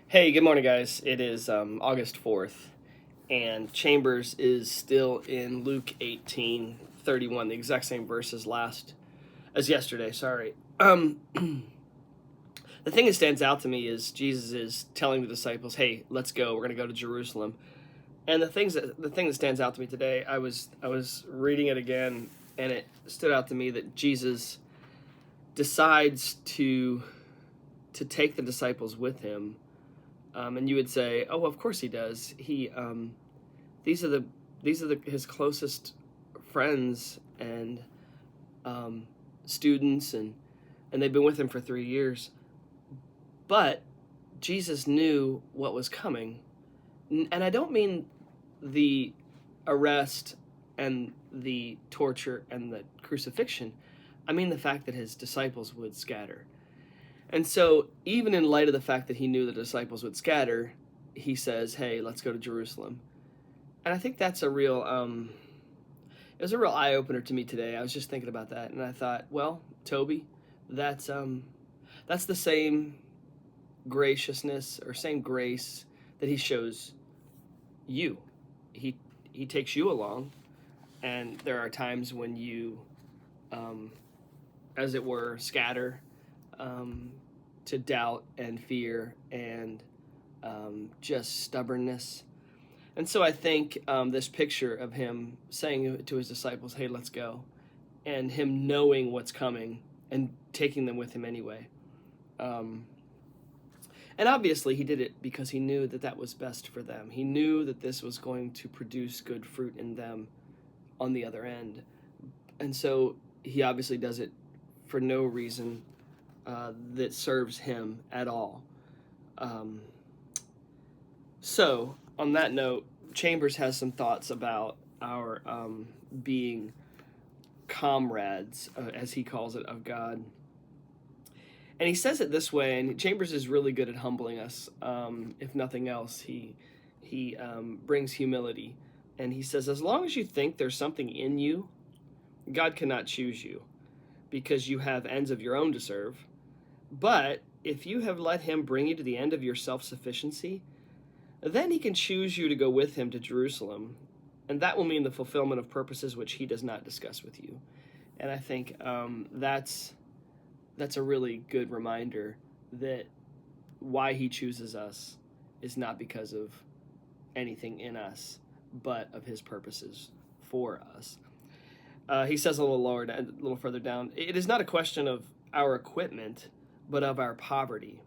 Hey, good morning, guys. It is August 4th, and Chambers is still in Luke 18:31, the exact same verse as yesterday. Sorry. The thing that stands out to me is Jesus is telling the disciples, "Hey, let's go. We're going to go to Jerusalem." And the thing that stands out to me today, I was reading it again, and it stood out to me that Jesus decides to take the disciples with him. And you would say, "Oh, of course he does. These are the his closest friends and students, and they've been with him for 3 years." But Jesus knew what was coming, and I don't mean the arrest and the torture and the crucifixion. I mean the fact that his disciples would scatter. And so, even in light of the fact that he knew the disciples would scatter, he says, "Hey, let's go to Jerusalem." And I think that's it was a real eye opener to me today. I was just thinking about that, and I thought, well, Toby, that's the same graciousness or same grace that he shows you. He he takes you along, and there are times when you, um, as it were, scatter um, to doubt and fear and just stubbornness. And so I think this picture of him saying to his disciples, "Hey, let's go," and him knowing what's coming and taking them with him anyway. Um, and obviously, he did it because he knew that that was best for them. He knew that this was going to produce good fruit in them on the other end. And so he obviously does it for no reason that serves him at all. Um, so, on that note, Chambers has some thoughts about our being comrades, as he calls it, of God. And he says it this way, and Chambers is really good at humbling us. If nothing else, he brings humility. And he says, as long as you think there's something in you, God cannot choose you because you have ends of your own to serve. But if you have let him bring you to the end of your self sufficiency, then he can choose you to go with him to Jerusalem, and that will mean the fulfillment of purposes which he does not discuss with you. And I think that's a really good reminder that why he chooses us is not because of anything in us, but of his purposes for us. He says a little further down, it is not a question of our equipment, but of our poverty,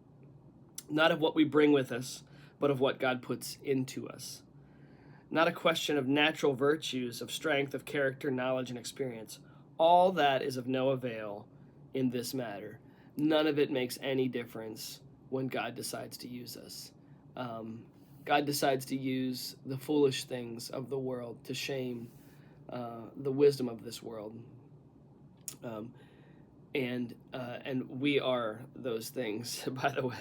not of what we bring with us, but of what God puts into us. Not a question of natural virtues, of strength, of character, knowledge, and experience. All that is of no avail in this matter. None of it makes any difference when God decides to use us. God decides to use the foolish things of the world to shame the wisdom of this world. Um, and we are those things, by the way.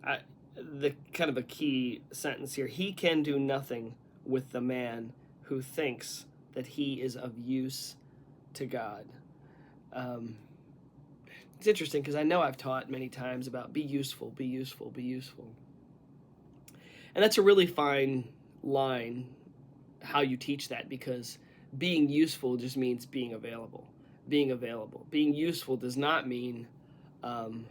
I, the kind of a key sentence here. He can do nothing with the man who thinks that he is of use to God. Um, it's interesting because I know I've taught many times about be useful, be useful, be useful. And that's a really fine line how you teach that, because being useful just means being available. Being available. Being useful does not mean um,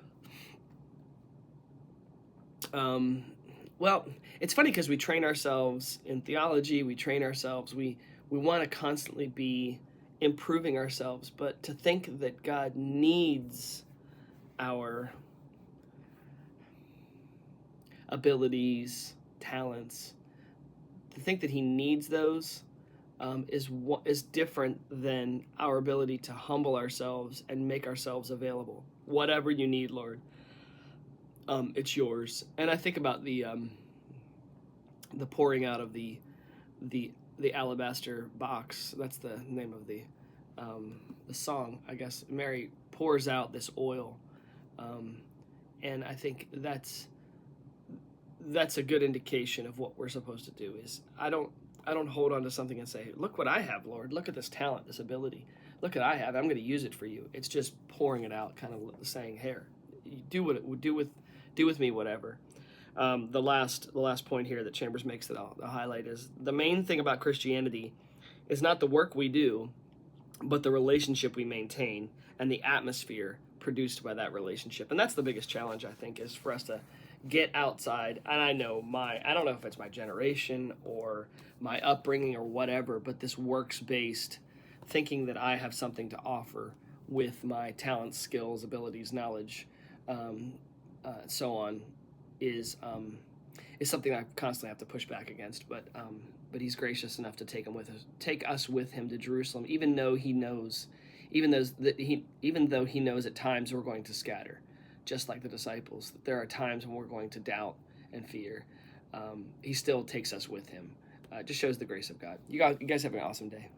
Um, well, it's funny because we train ourselves in theology, we train ourselves, we want to constantly be improving ourselves, but to think that God needs our abilities, talents, to think that He needs those is different than our ability to humble ourselves and make ourselves available. Whatever you need, Lord, it's yours. And I think about the pouring out of the the alabaster box. That's the name of the song, I guess. Mary pours out this oil, um, and I think that's a good indication of what we're supposed to do. Is I don't hold on to something and say, "Look what I have, Lord. Look at this talent, this ability. Look what I have. I'm going to use it for you." It's just pouring it out, kind of saying, "Here, do what do with me, whatever." The last point here that Chambers makes that I'll highlight is the main thing about Christianity is not the work we do, but the relationship we maintain and the atmosphere produced by that relationship. And that's the biggest challenge, I think, is for us to get outside. And I don't know if it's my generation or my upbringing or whatever, but this works based thinking that I have something to offer with my talents, skills, abilities, knowledge, so on, is something I constantly have to push back against. But he's gracious enough to take us with him to Jerusalem, even though he knows, even though he knows at times we're going to scatter, just like the disciples. There are times when we're going to doubt and fear. He still takes us with him. It just shows the grace of God. You guys have an awesome day.